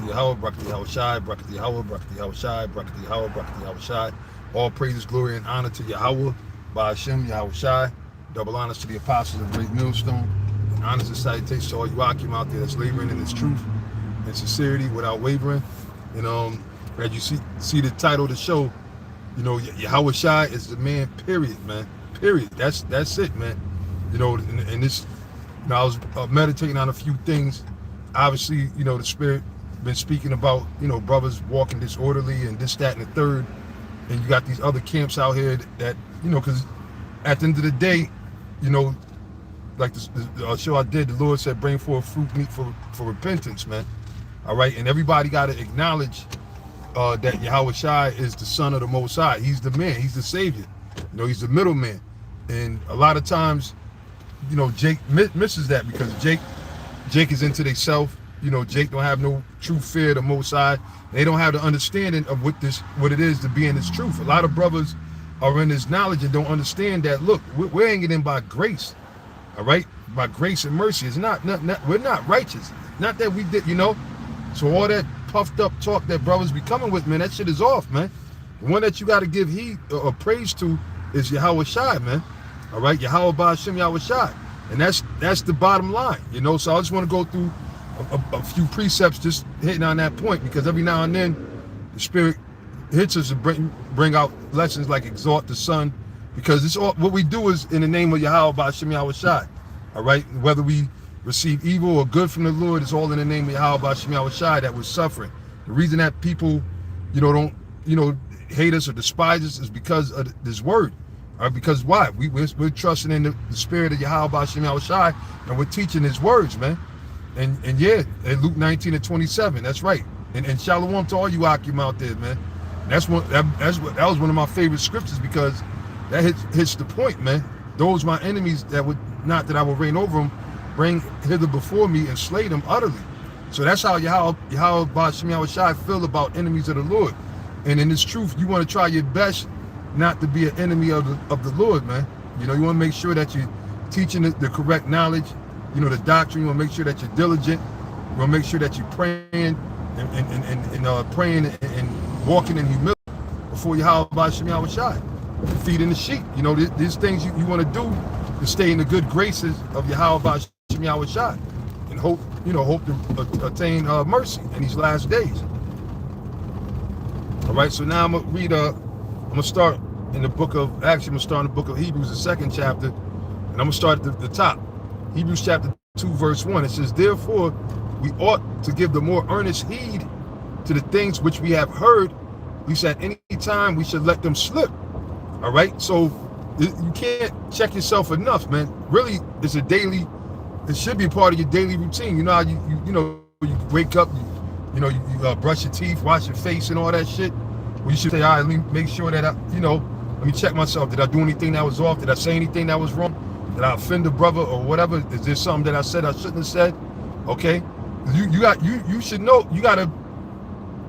Yahweh, Barak Yahawashi, Barak Yahweh, Barak Yahawashi, Barak Yahweh, Barak Yahawashi. All praises, glory, and honor to Yahweh, BaHa Yahawashi. Double honors to the apostles of Great Millstone. And honors and salutations to all you Akim out there that's laboring in this truth and sincerity without wavering. And as you see the title of the show, you know, Yahawashi is the man, period, man. Period. That's it, man. You know, and this, you know, I was meditating on a few things. Obviously, you know, the Spirit been speaking about, you know, brothers walking disorderly and this, that, and the third. And you got these other camps out here that you know, because at the end of the day, you know, like the show I did, the Lord said, bring forth fruit meat for repentance, man. All right, and everybody got to acknowledge that Yahawashi is the Son of the Most High. He's the man. He's the Savior. You know, he's the middleman. And a lot of times, you know, Jake misses that because Jake is into themselves. You know, Jake don't have no true fear of the Most High. They don't have the understanding of what it is to be in this truth. A lot of brothers are in this knowledge and don't understand that. Look, we're hanging in by grace, all right, by grace and mercy. It's not we're not righteous. Not that we did, you know. So all that puffed up talk that brothers be coming with, man, that shit is off, man. The one that you got to give heed or praise to is Yahawashi, man. All right, Yahweh BaHa Yahawashi, and that's the bottom line, you know. So I just want to go through a few precepts, just hitting on that point, because every now and then the Spirit hits us to bring out lessons like exhort the Son, because it's all what we do is in the name of Yahweh BaHa Yahawashi. All right, whether we receive evil or good from the Lord, it's all in the name of Yahweh BaHa Yahawashi that we're suffering. The reason that people, you know, don't, you know, hate us or despise us is because of this word. All right, because why? We're trusting in the Spirit of Yahweh BaHa Yahawashi, and we're teaching His words, man. And yeah, in Luke 19:27, that's right. And shalom to all you Akim out there, man. That was one of my favorite scriptures, because that hits the point, man. Those my enemies that would not that I will reign over them, bring hither before me and slay them utterly. So that's how Yahweh BaHa Yahawashi feel about enemies of the Lord. And in this truth, you want to try your best not to be an enemy of the Lord, man. You know, you want to make sure that you're teaching the correct knowledge, you know, the doctrine. You want to make sure that you're diligent. You want to make sure that you're praying and praying and walking in humility before Yahweh BaHa Yahawashi. Feeding the sheep. You know, these things you want to do to stay in the good graces of Yahweh BaHa Yahawashi and hope to attain mercy in these last days. All right, so now I'm gonna start in the book of, actually I'm gonna start in the book of Hebrews, the 2nd chapter, and I'm gonna start at the top. Hebrews chapter 2, verse 1. It says, therefore, we ought to give the more earnest heed to the things which we have heard, least at any time we should let them slip. All right, so you can't check yourself enough, man. Really, it's a daily, it should be a part of your daily routine. You know how you wake up, you brush your teeth, wash your face and all that shit. Well, you should say, all right, let me make sure that let me check myself. Did I do anything that was off? Did I say anything that was wrong? Did I offend a brother or whatever? Is there something that I said I shouldn't have said? Okay, you should know. You got to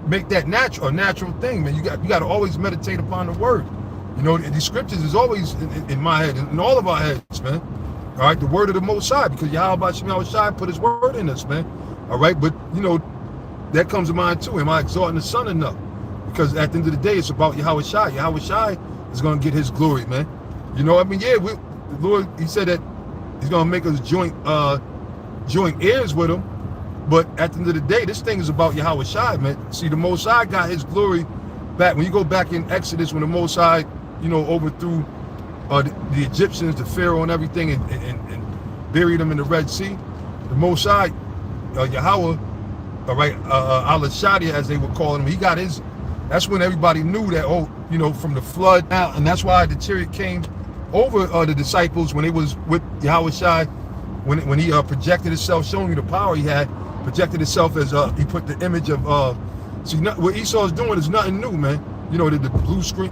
make that a natural thing, man. You got to always meditate upon the word. You know, these scriptures is always in my head, in all of our heads, man. All right, the word of the Most High, because Yahweh BaHa Yahawashi put His word in us, man. All right, but you know, that comes to mind too. Am I exalting the Son enough? Because at the end of the day, it's about Yahawashi. Yahawashi is going to get His glory, man. You know, I mean, yeah, the Lord, He said that He's going to make us joint heirs with Him. But at the end of the day, this thing is about Yahawashi, man. See, the Most High got His glory back. When you go back in Exodus, when the Most High, overthrew the Egyptians, the Pharaoh and everything, and buried them in the Red Sea, the Most High, Yahweh, all right, Al-Shadia, as they were calling him, he got his. That's when everybody knew that, from the flood out, and that's why the chariot came over the disciples when they was with Yahawashi, when he projected himself, showing you the power he had, projected himself as he put the image of see, what Esau is doing is nothing new, man. You know, the blue screen,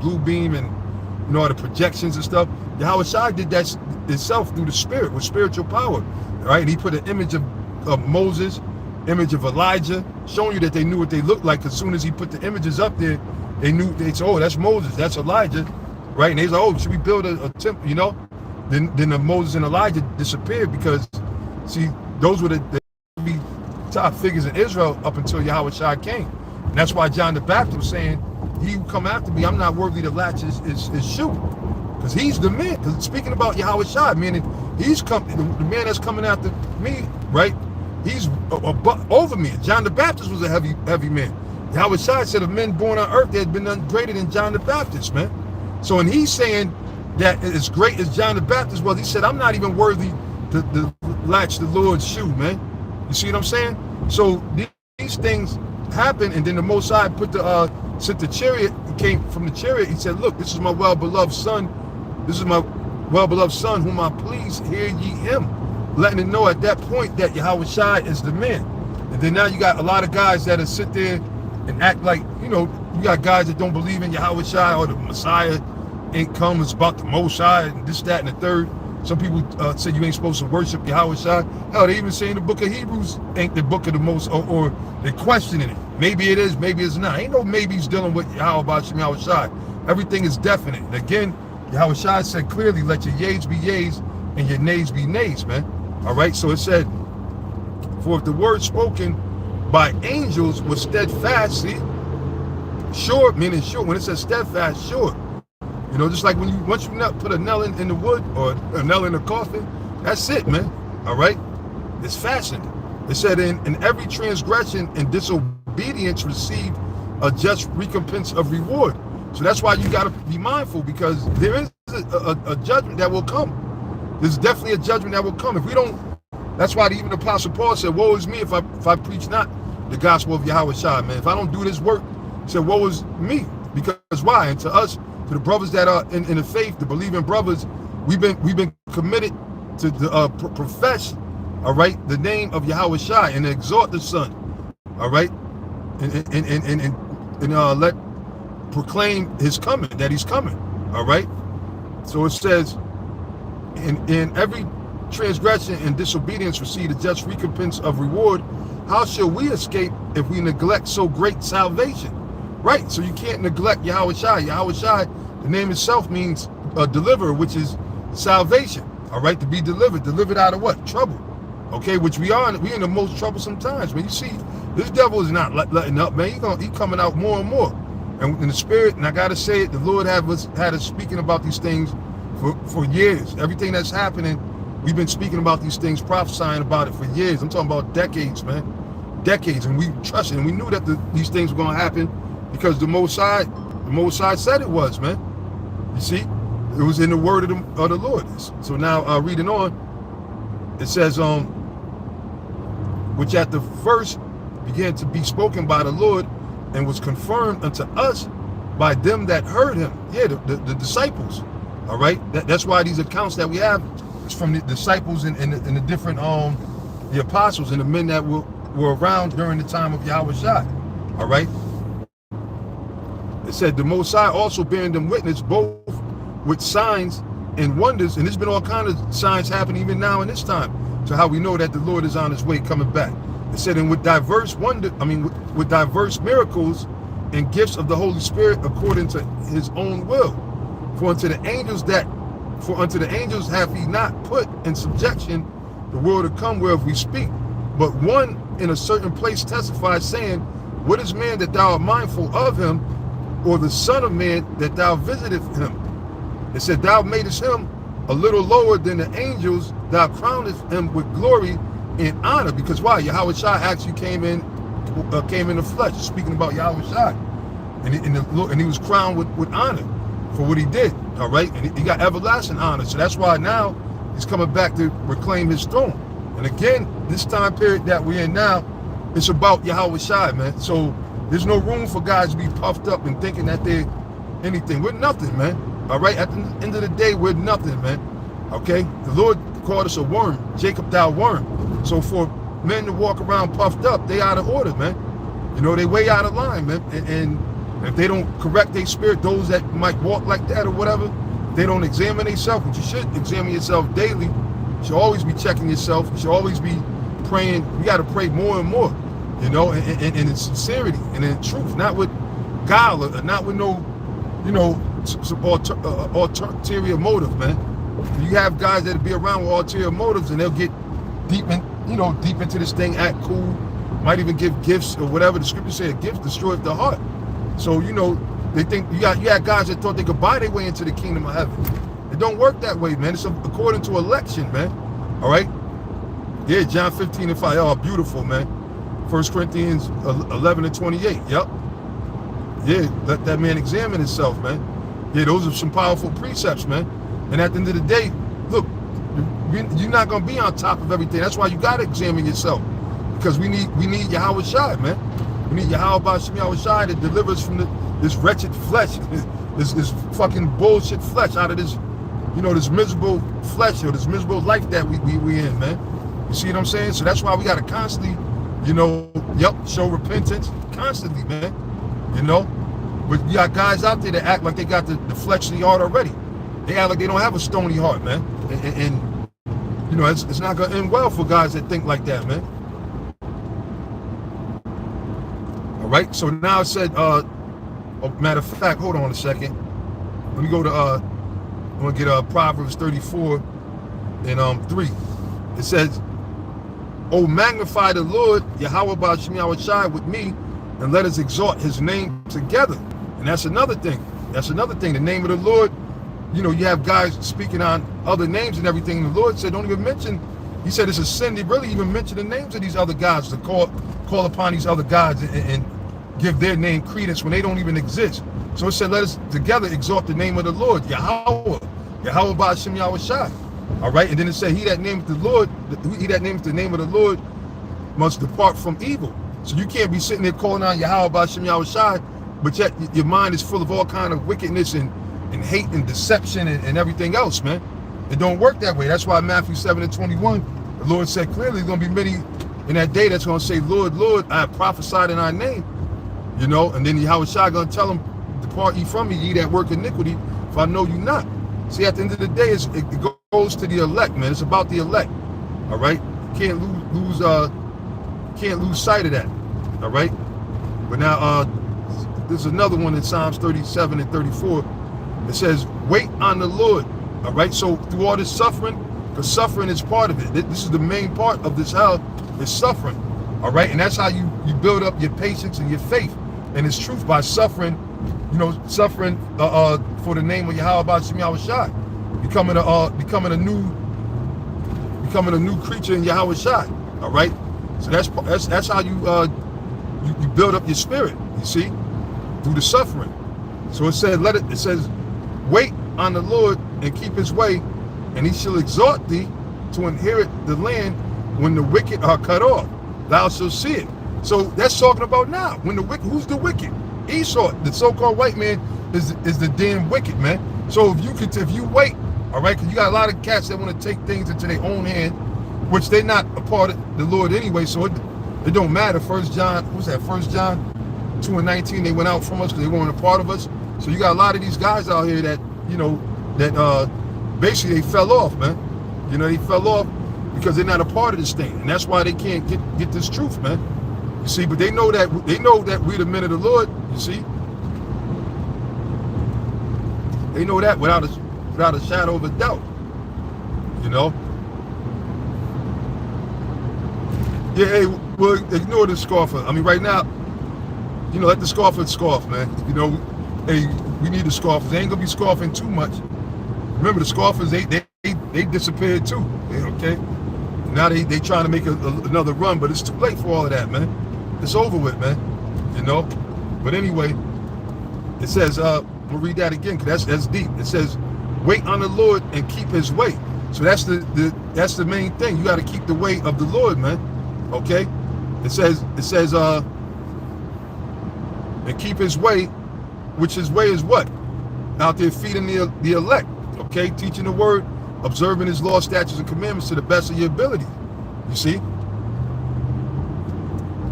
blue beam, and all the projections and stuff. Yahawashi did that itself through the Spirit, with spiritual power, right? And he put an image of Moses, image of Elijah, showing you that they knew what they looked like. As soon as he put the images up there, they knew. They said, "Oh, that's Moses, that's Elijah," right? And they said, "Oh, should we build a temple?" Then the Moses and Elijah disappeared, because see, those were the top figures in Israel up until Yahawashi came. And that's why John the Baptist was saying, he who come after me, I'm not worthy to latch his shoe. Because he's the man. Because speaking about Yahawashi, meaning he's the man that's coming after me, right? He's over me. John the Baptist was a heavy man. Yahawashi said of men born on earth, there had been none greater than John the Baptist, man. So when he's saying that as great as John the Baptist was, he said, I'm not even worthy to latch the Lord's shoe, man. You see what I'm saying? So these things happen, and then the Most High sent the chariot, came from the chariot. He said, look, this is my well-beloved son. This is my well-beloved son whom I please, hear ye him. Letting it know at that point that Yahawashi is the man. And then now you got a lot of guys that sit there and act like, you got guys that don't believe in Yahawashi or the Messiah ain't come, it's about the Most High and this, that, and the third. Some people say you ain't supposed to worship Yahawashi. Hell, they even say in the book of Hebrews ain't the book of the Most, or they're questioning it. Maybe it is, maybe it's not. Ain't no maybes dealing with Yahawashi. Everything is definite. And again, Yahawashi said clearly, let your yeas be yeas and your nays be nays, man. All right, so it said, for if the word spoken by angels was steadfast, see, sure, meaning sure. When it says steadfast, sure. Just like once you put a nail in the wood or a nail in the coffin, that's it, man. All right? It's fastened. It said, in every transgression and disobedience received a just recompense of reward. So that's why you got to be mindful, because there is a judgment that will come. There's definitely a judgment that will come. If we don't, that's why even the Apostle Paul said, woe is me if I preach not the gospel of Yahawashi, man. If I don't do this work, he said, woe is me. Because why? And to us, to the brothers that are in the faith, the believing brothers, we've been committed to profess, all right, the name of Yahawashi and exhort the Son, all right, and let proclaim his coming, that he's coming, all right. So it says, in every transgression and disobedience receive a just recompense of reward. How shall we escape if we neglect so great salvation? Right, so you can't neglect Yahawashi. Yahawashi, the name itself means deliverer, which is salvation. All right, to be delivered. Delivered out of what? Trouble. Okay, which we in the most troublesome times. Man, you see, this devil is not letting up, man. He coming out more and more. And in the spirit, and I gotta say it, the Lord had us speaking about these things for years. Everything that's happening, we've been speaking about these things, prophesying about it for years. I'm talking about decades, man. Decades, and we trusted, and we knew that these things were gonna happen because the Most High said it was, man. You see, it was in the word of the Lord. So now, reading on, it says, which at the first began to be spoken by the Lord, and was confirmed unto us by them that heard him. Yeah, the disciples. All right, that's why these accounts that we have is from the disciples and the different the apostles and the men that were around during the time of Yahawashi. All right. It said the Most High also bearing them witness both with signs and wonders, and there's been all kinds of signs happening even now in this time, to how we know that the Lord is on his way coming back. It said, and with diverse with diverse miracles and gifts of the Holy Spirit according to his own will. For unto the angels hath he not put in subjection the world to come whereof we speak. But one in a certain place testifies, saying, what is man that thou art mindful of him, or the son of man that thou visiteth him? It said, thou madest him a little lower than the angels, thou crownest him with glory and honor. Because why? Yahawashi actually came in the flesh, speaking about Yahawashi, and he was crowned with honor for what he did. All right, and he got everlasting honor. So that's why now he's coming back to reclaim his throne. And again, this time period that we're in now, it's about Yahawashi, man. So there's no room for guys to be puffed up and thinking that they're anything. We're nothing, man. All right, at the end of the day, we're nothing, man. Okay, the Lord called us a worm, Jacob thou worm. So for men to walk around puffed up, they out of order, man. You know, they way out of line, man. And if they don't correct their spirit, those that might walk like that or whatever, they don't examine themselves, but you should examine yourself daily. You should always be checking yourself. You should always be praying. You got to pray more and more, you know, and in sincerity and in truth, not with guile or not with no, you know, some ulterior motive, man. You have guys that be around with ulterior motives, and they'll get deep into this thing, act cool, might even give gifts or whatever. The scripture said, gifts destroyeth the heart. So, you know, they think you had guys that thought they could buy their way into the kingdom of heaven. It don't work that way, man. It's according to election, man. All right? Yeah, John 15:5. Oh, beautiful, man. 1 Corinthians 11:28. Yep. Yeah, let that man examine himself, man. Yeah, those are some powerful precepts, man. And at the end of the day, look, you're not going to be on top of everything. That's why you got to examine yourself. Because we need Yahawashi, man. We need Yahawashi to deliver us from this wretched flesh, this fucking bullshit flesh, out of this, you know, this miserable flesh or this miserable life that we in, man. You see what I'm saying? So that's why we got to constantly, you know, show repentance constantly, man. You know? But you got guys out there that act like they got the fleshly heart already. They act like they don't have a stony heart, man. And you know, it's not going to end well for guys that think like that, man. All right, so now it said, matter of fact, hold on a second. Let me go to, I'm going to get Proverbs 34 and 3. It says, "Oh, magnify the Lord, Yahawashi with me, and let us exalt his name together." And that's another thing. That's another thing. The name of the Lord, you know, you have guys speaking on other names and everything. And the Lord said, don't even mention, he said it's a sin to really even mention the names of these other gods, to call upon these other gods and give their name credence when they don't even exist. So it said, let us together exalt the name of the Lord, Yahawah, Yahweh Ba'ashem Yahawashi. All right, and then it said, he that nameth the name of the Lord must depart from evil. So you can't be sitting there calling on Yahweh Ba'ashem Yahawashi, but yet your mind is full of all kind of wickedness and hate and deception and everything else, man. It don't work that way. That's why Matthew 7:21, the Lord said clearly, there's going to be many in that day that's going to say, Lord, Lord, I have prophesied in our name. You know, and then Yahawashi going to tell them, depart ye from me, ye that work iniquity, for I know you not. See, at the end of the day, it goes to the elect, man. It's about the elect. All right, you can't lose sight of that. All right, but now there's another one in Psalms 37 and 34. It says, wait on the Lord. All right, so through all this suffering, because suffering is part of it. This is the main part of this hell, is suffering. All right, and that's how you build up your patience and your faith and His truth, by suffering, you know, suffering for the name of Yahweh Ba'ashem Yahawashi, becoming a new creature in Yahawashi. All right, so that's how you build up your spirit. You see, through the suffering. So it said, it says, wait on the Lord and keep His way, and He shall exhort thee to inherit the land when the wicked are cut off. Thou shalt see it. So that's talking about now. When the wicked, who's the wicked? Esau, the so-called white man, is the damn wicked, man. So if you wait, all right, because you got a lot of cats that want to take things into their own hand, which they're not a part of the Lord anyway. So it don't matter. 1 John 2:19, they went out from us because they weren't a part of us. So you got a lot of these guys out here that, you know, that basically they fell off, man. You know, they fell off because they're not a part of this thing, and that's why they can't get this truth, man. You see, but they know that we're the men of the Lord. You see, they know that without a shadow of a doubt. You know. Yeah, hey, well, ignore the scoffer. I mean, right now, you know, let the scoffer scoff, man. You know, hey, we need the scoffers. They ain't gonna be scoffing too much. Remember, the scoffers, they disappeared too. Okay. Now they trying to make another run, but it's too late for all of that, man. It's over with, man. You know. But anyway, it says, we'll read that again because that's deep. It says, wait on the Lord and keep His way. So that's the main thing. You got to keep the way of the Lord, man. Okay. It says, and keep His way, which His way is what? Out there feeding the elect. Okay, teaching the word, observing His law, statutes, and commandments to the best of your ability. You see,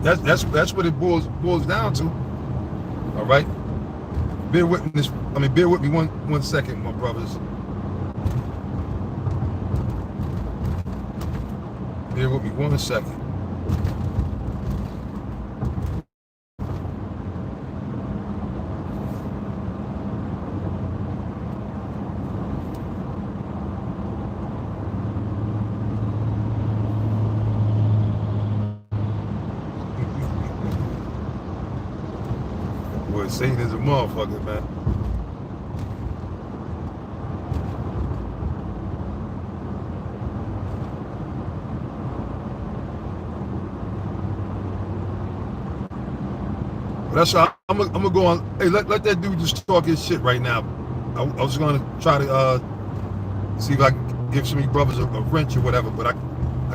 that's what it boils down to. All right, bear with me one second, my brothers. Bear with me 1 second. boy Satan is a motherfucker, man. But that's how I'm gonna go on. Hey, let that dude just talk his shit right now. I was gonna try to see if I can give some of you brothers a wrench or whatever, but I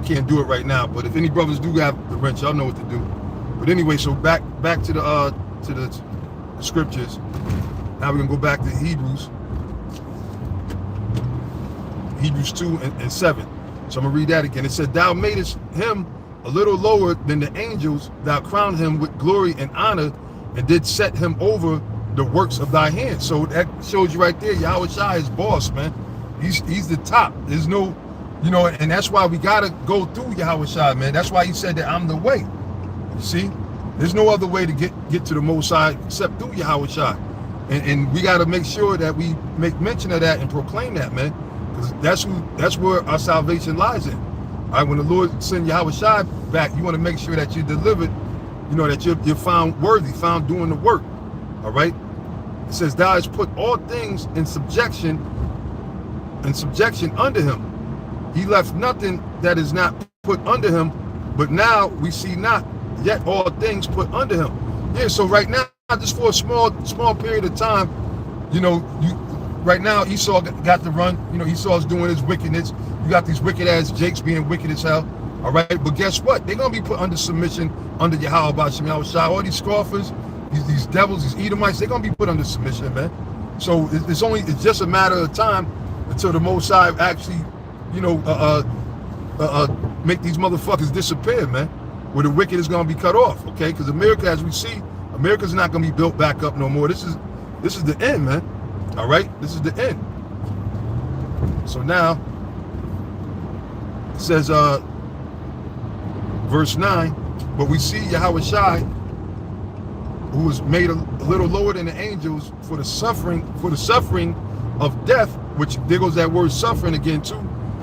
can't do it right now. But if any brothers do have the wrench, y'all know what to do. But anyway, so back to the scriptures. Now we're gonna go back to Hebrews 2 and 7. So I'm gonna read that again. It said, "Thou madest him a little lower than the angels, thou crowned him with glory and honor, and did set him over the works of thy hands." So that shows you right there, Yahawashi is boss, man. He's the top. There's no, and that's why we gotta go through Yahawashi, man. That's why he said that I'm the way. You see, there's no other way to get to the Most High except through Yahawashi, and we gotta make sure that we make mention of that and proclaim that, man, because that's where our salvation lies in. All right, when the Lord send Yahawashi back, you want to make sure that you're delivered, that you're found worthy, found doing the work. All right. It says, "Thou hast put all things in subjection under him. He left nothing that is not put under him, but now we see not yet all things put under him." Yeah, so right now, just for a small period of time, right now Esau got to run. Esau's doing his wickedness. You got these wicked ass Jakes being wicked as hell. All right, but guess what? They're gonna be put under submission under Yahawashi. All these scoffers, these devils, these Edomites, they're gonna be put under submission, man. So it's just a matter of time until the Most High actually, make these motherfuckers disappear, man. Where the wicked is gonna be cut off, okay? Because America, as we see, America's not gonna be built back up no more. This is the end, man. All right, this is the end. So now it says, verse 9, "But we see Yahawashi, who was made a little lower than the angels for the suffering of death," which there goes that word suffering again too,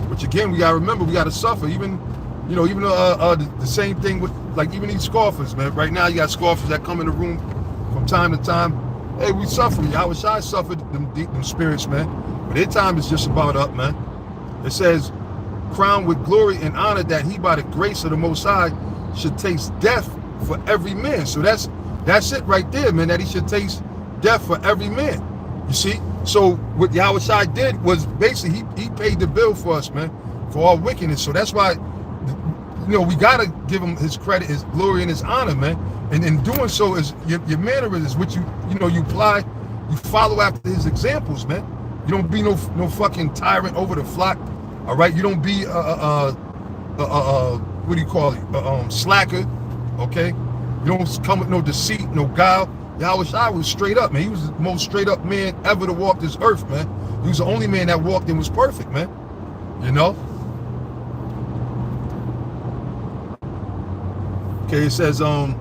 which again we gotta remember, we gotta suffer. Even the same thing with even these scoffers, man. Right now you got scoffers that come in the room from time to time. Hey, we suffer. Yahawashi suffered them spirits, man. But their time is just about up, man. It says, "Crowned with glory and honor, that he by the grace of the Most High should taste death for every man." So that's it right there, man, that he should taste death for every man. You see? So what Yahawashi did was basically he paid the bill for us, man, for our wickedness. So that's why, we gotta give him his credit, his glory, and his honor, man. And in doing so is your mannerisms, which you apply, you follow after his examples, man. You don't be no fucking tyrant over the flock. All right, you don't be what do you call it? Slacker. Okay, you don't come with no deceit, no guile. Yahawashi was straight up, man. He was the most straight up man ever to walk this earth, man. He was the only man that walked and was perfect, man. Okay, it says, "For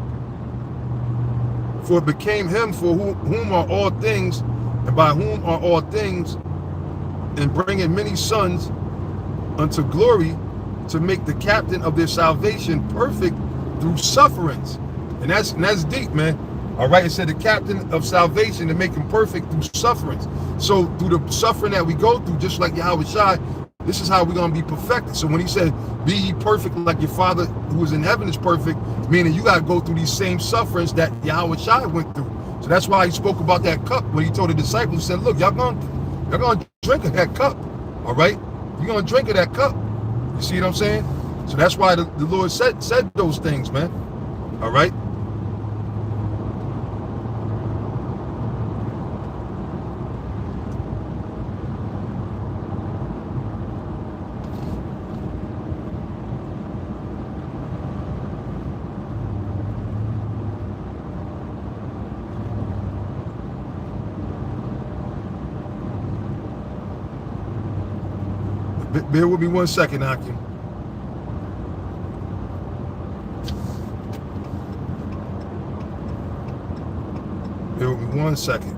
it became him for whom are all things, and by whom are all things, and bringing many sons unto glory, to make the captain of their salvation perfect through sufferings." And that's deep, man. All right, it said the captain of salvation, to make him perfect through sufferings. So through the suffering that we go through, just like Yahawashi, this is how we're going to be perfected. So when he said, "Be ye perfect like your Father who is in heaven is perfect," meaning you got to go through these same sufferings that Yahawashi went through. So that's why he spoke about that cup when he told the disciples, he said, "Look, y'all going to drink of that cup, all right? You're going to drink of that cup." You see what I'm saying? So that's why the Lord said those things, man. All right? Bear with me 1 second, Hakim. Bear with me 1 second.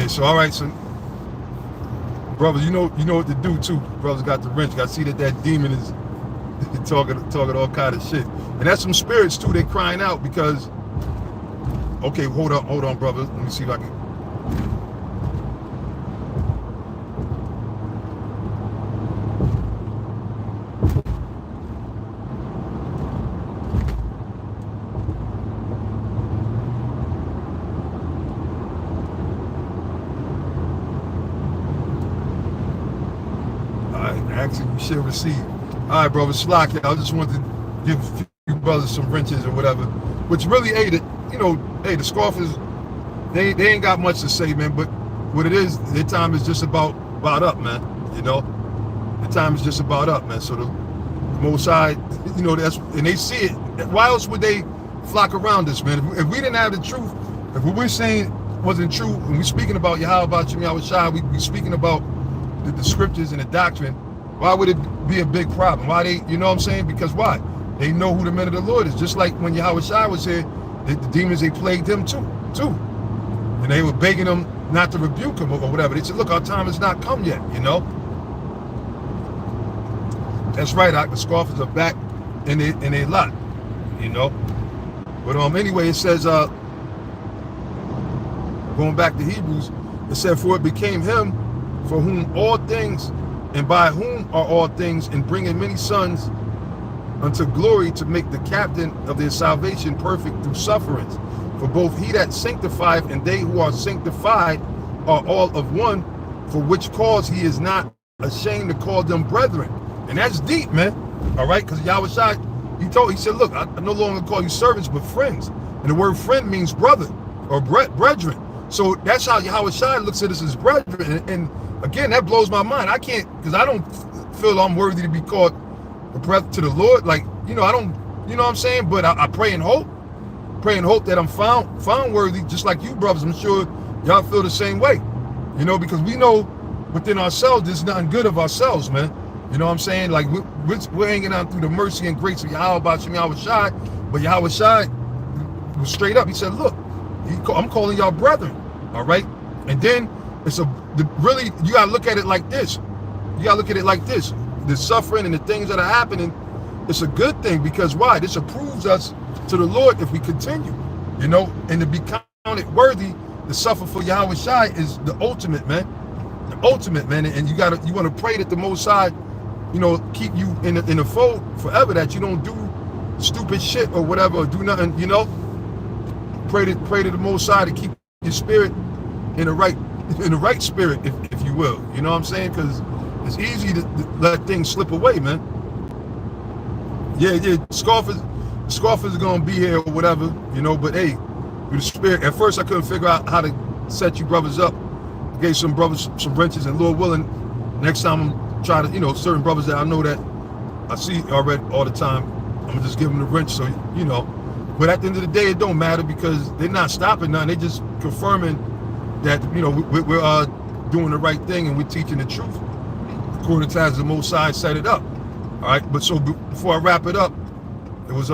Okay, so all right, so brothers, you know what to do too. Brothers got the wrench. Got to see that demon is talking all kind of shit, and that's some spirits too. They crying out because. Okay, hold on, brother. Let me see if I can. All right, actually, you should receive. All right, brother, slack it. I just wanted to give a few brothers some wrenches or whatever, which really aided. You know, hey, the scoffers, they ain't got much to say, man. But what it is, their time is just about up, man. You know, the time is just about up, man. So the Most High, you know, and they see it. Why else would they flock around us, man? If we didn't have the truth, if what we're saying wasn't true, and we're speaking about Yahawashi, we speaking about the scriptures and the doctrine, why would it be a big problem? Why they, you know what I'm saying? Because why? They know who the men of the Lord is. Just like when Yahawashi was here, the demons, they plagued him too. And they were begging him not to rebuke him or whatever. They said, look, our time has not come yet, you know? That's right, the scoffers are back in a lot, you know? But anyway, it says, going back to Hebrews, it said, for it became him for whom all things, and by whom are all things, and bringing many sons unto glory, to make the captain of their salvation perfect through sufferings. For both he that sanctifieth and they who are sanctified are all of one, for which cause he is not ashamed to call them brethren. And that's deep, man. All right, because Yahawashi, he said, look, I no longer call you servants, but friends. And the word friend means brother or brethren. So that's how Yahawashi looks at us as brethren. And again, that blows my mind. I can't, because I don't feel I'm worthy to be called a brother to the Lord. Like, you know, I don't, you know what I'm saying? But I pray and hope that I'm found worthy, just like you brothers. I'm sure y'all feel the same way, you know, because we know within ourselves there's nothing good of ourselves, man. You know what I'm saying? Like we're hanging out through the mercy and grace of Yahawashi, but Yahawashi was straight up. He said, look, I'm calling y'all brethren, all right? And then really, you gotta look at it like this. The suffering and the things that are happening, it's a good thing, because why? This approves us to the Lord if we continue, you know, and to be counted worthy to suffer for Yahawashi is the ultimate, man. The ultimate, man. And you want to pray that the Most High, you know, keep you in the fold forever, that you don't do stupid shit or whatever, or do nothing, you know. Pray to the Most High to keep your spirit in the right spirit, if you will. You know what I'm saying? Because it's easy to let things slip away, man. Yeah, scoffers are gonna be here or whatever, you know. But hey, through the spirit. At first, I couldn't figure out how to set you brothers up. I gave some brothers some wrenches, and Lord willing, next time I'm trying to, you know, certain brothers that I know that I see already all the time, I'm gonna just give them the wrench, so you know. But at the end of the day, it don't matter, because they're not stopping nothing. They're just confirming that, you know, we're doing the right thing and we're teaching the truth according to as the Most High set it up. All right, but so before I wrap it up, there was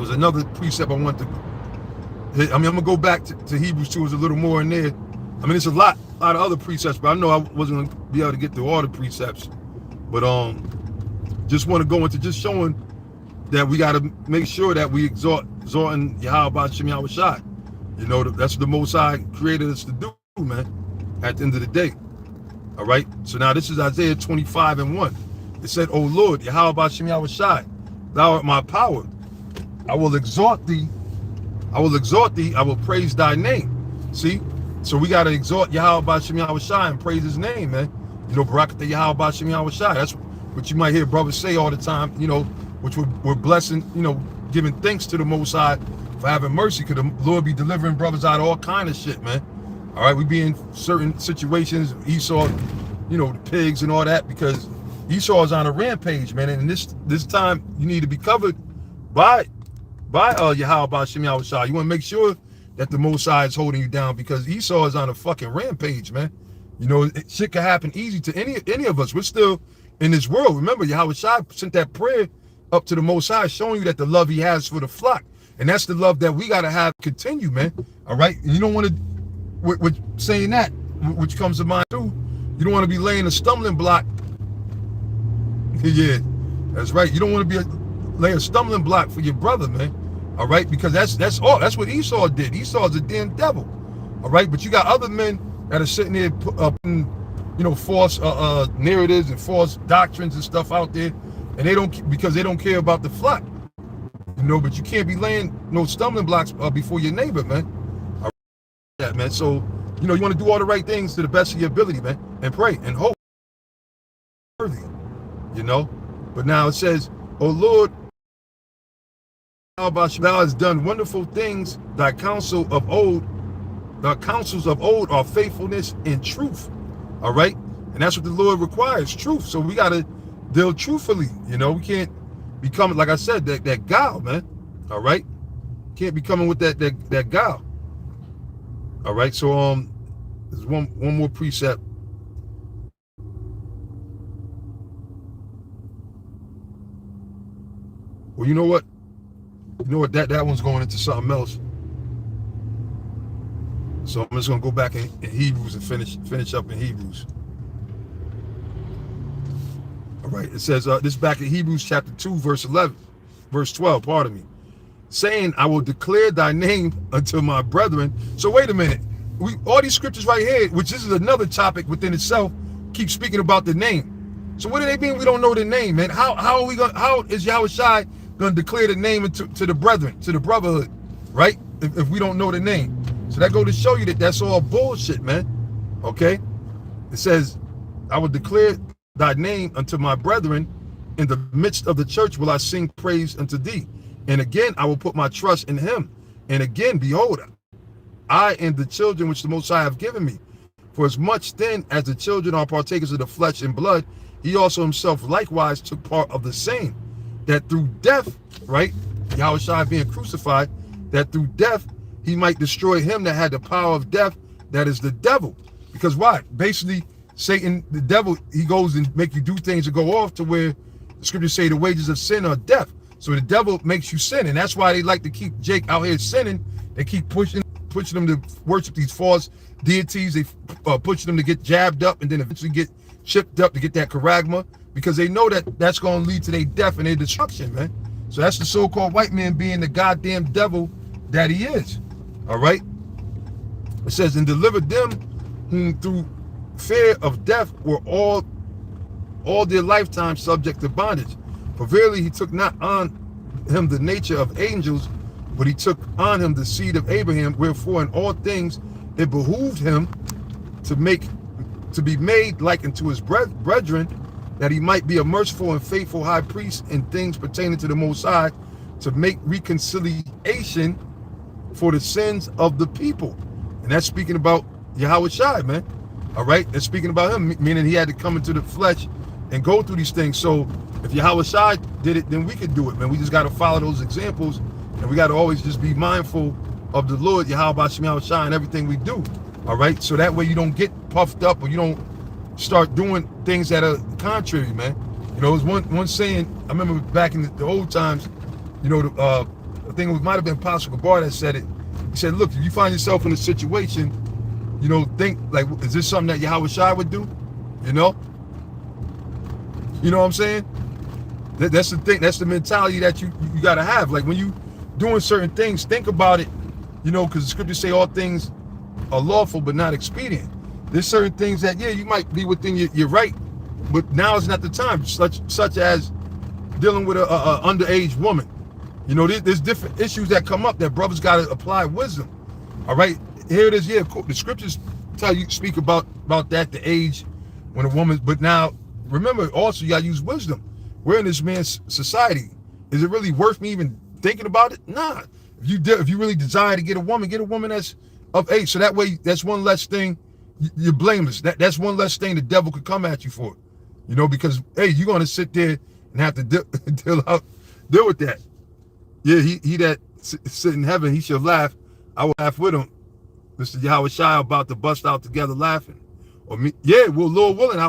another precept I wanted to. I mean, I'm gonna go back to Hebrews 2. There's a little more in there. I mean, there's a lot of other precepts, but I know I wasn't gonna be able to get through all the precepts. But just want to go into just showing that we got to make sure that we exhorting Yahawashi. You know, that's what the Most High created us to do, man, at the end of the day. All right, so now this is Isaiah 25:1. It said, O Lord, Yahawashi, thou art my power. I will exhort thee. I will praise thy name. See? So we got to exhort Yahawashi and praise his name, man. You know, Barak the Yahawashi. That's what you might hear brothers say all the time, you know, which we're blessing, you know, giving thanks to the Most High for having mercy, because the Lord be delivering brothers out of all kind of shit, man. All right, we be in certain situations, Esau, you know, the pigs and all that, because Esau is on a rampage, man. And this time you need to be covered by Yahawashi. You want to make sure that the Most High is holding you down, because Esau is on a fucking rampage, man. You know, shit can happen easy to any of us. We're still in this world. Remember, Yahawashi sent that prayer up to the Most High, showing you that the love he has for the flock. And that's the love that we got to have continue, man. All right? And you don't want to, with saying that, which comes to mind too, you don't want to be laying a stumbling block. Yeah, that's right. You don't want to be laying a stumbling block for your brother, man. All right, because that's what Esau did. Esau is a damn devil. All right, but you got other men that are sitting there putting, false narratives and false doctrines and stuff out there, and because they don't care about the flock. But you can't be laying no stumbling blocks before your neighbor, man. All right, yeah, man. So you want to do all the right things to the best of your ability, man, and pray and hope. But now it says, "O Lord, thou hast done wonderful things. Thy counsels of old are faithfulness and truth." All right, and that's what the Lord requires, truth. So we gotta deal truthfully. We can't be coming, like I said, that guile, man. All right, can't be coming with that guile. All right, so there's one more precept. Well, you know what? That one's going into something else. So I'm just gonna go back in Hebrews and finish up in Hebrews. All right, it says this is back in Hebrews chapter 2, verse 12. Pardon me, saying, "I will declare thy name unto my brethren." So wait a minute, all these scriptures right here, which this is another topic within itself, keep speaking about the name. So what do they mean we don't know the name, man? How is Yahawashi gonna declare the name to the brethren, to the brotherhood, right? If we don't know the name. So that go to show you that that's all bullshit, man. Okay? It says, "I will declare thy name unto my brethren. In the midst of the church will I sing praise unto thee. And again, I will put my trust in him. And again, behold, I and the children which the Most High have given me. For as much then as the children are partakers of the flesh and blood, he also himself likewise took part of the same, that through death," right, Yahawashi being crucified, "that through death he might destroy him that had the power of death, that is the devil." Because why? Basically, Satan, the devil, he goes and make you do things that go off to where the scriptures say the wages of sin are death. So the devil makes you sin, and that's why they like to keep Jake out here sinning. They keep pushing them to worship these false deities. They push them to get jabbed up and then eventually get chipped up to get that charagma, because they know that that's going to lead to their death and their destruction, man. So that's the so-called white man being the goddamn devil that he is. All right. It says, "And delivered them whom through fear of death were all their lifetime subject to bondage. For verily he took not on him the nature of angels, but he took on him the seed of Abraham. Wherefore in all things it behooved him to be made like unto his brethren, that he might be a merciful and faithful high priest in things pertaining to the Most High, to make reconciliation for the sins of the people." And that's speaking about Yahawashi, man. All right, that's speaking about him, meaning he had to come into the flesh and go through these things. So if Yahawashi did it, then we could do it, man. We just got to follow those examples, and we got to always just be mindful of the Lord, Yahawashi, and everything we do. All right, so that way you don't get puffed up, or you don't start doing things that are contrary, man. There's one saying, I remember back in the old times, I think it might have been Apostle Barak that said it. He said, "Look, if you find yourself in a situation, think like, is this something that Yahawashi would do?" You know what I'm saying? That's the thing. That's the mentality that you got to have. Like when you doing certain things, think about it, because the scriptures say all things are lawful but not expedient. There's certain things that, yeah, you might be within your right, but now is not the time, such as dealing with a underage woman. There's different issues that come up that brothers got to apply wisdom. All right, here it is. Yeah, the scriptures speak about that, the age when a woman, but now remember also you got to use wisdom. We're in this man's society. Is it really worth me even thinking about it? Nah. If you really desire to get a woman that's of age. So that way, that's one less thing. You're blameless. That's one less thing the devil could come at you for. Because hey, you're gonna sit there and have to deal with that. Yeah, he that sit in heaven, he shall laugh. I will laugh with him. Mr. Yahawashi about to bust out together laughing. Or me, yeah, well, Lord willing,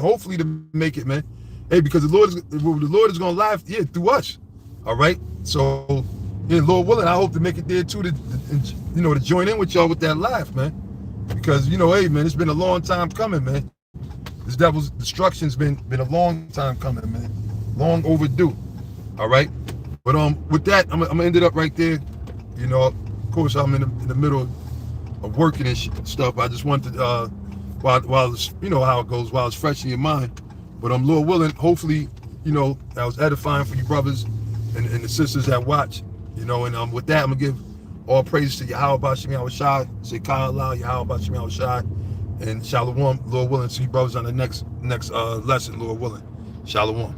hopefully to make it, man. Hey, because the Lord is gonna laugh, yeah, through us. All right. So, yeah, Lord willing, I hope to make it there too, to join in with y'all with that laugh, man. Because, you know, hey, man, it's been a long time coming, man. This devil's destruction's been a long time coming, man. Long overdue. All right. But with that, I'm gonna end it up right there. You know, of course, I'm in the middle of working and stuff. I just wanted to, while it's, you know how it goes, while it's fresh in your mind. But Lord willing, hopefully, you know, that was edifying for you brothers and the sisters that watch. You know, and with that, I'm gonna give all praise to Yahawashi, say HALAL, Yahawashi, and Shalom, Lord willing. See you brothers on the next lesson, Lord willing. Shalom.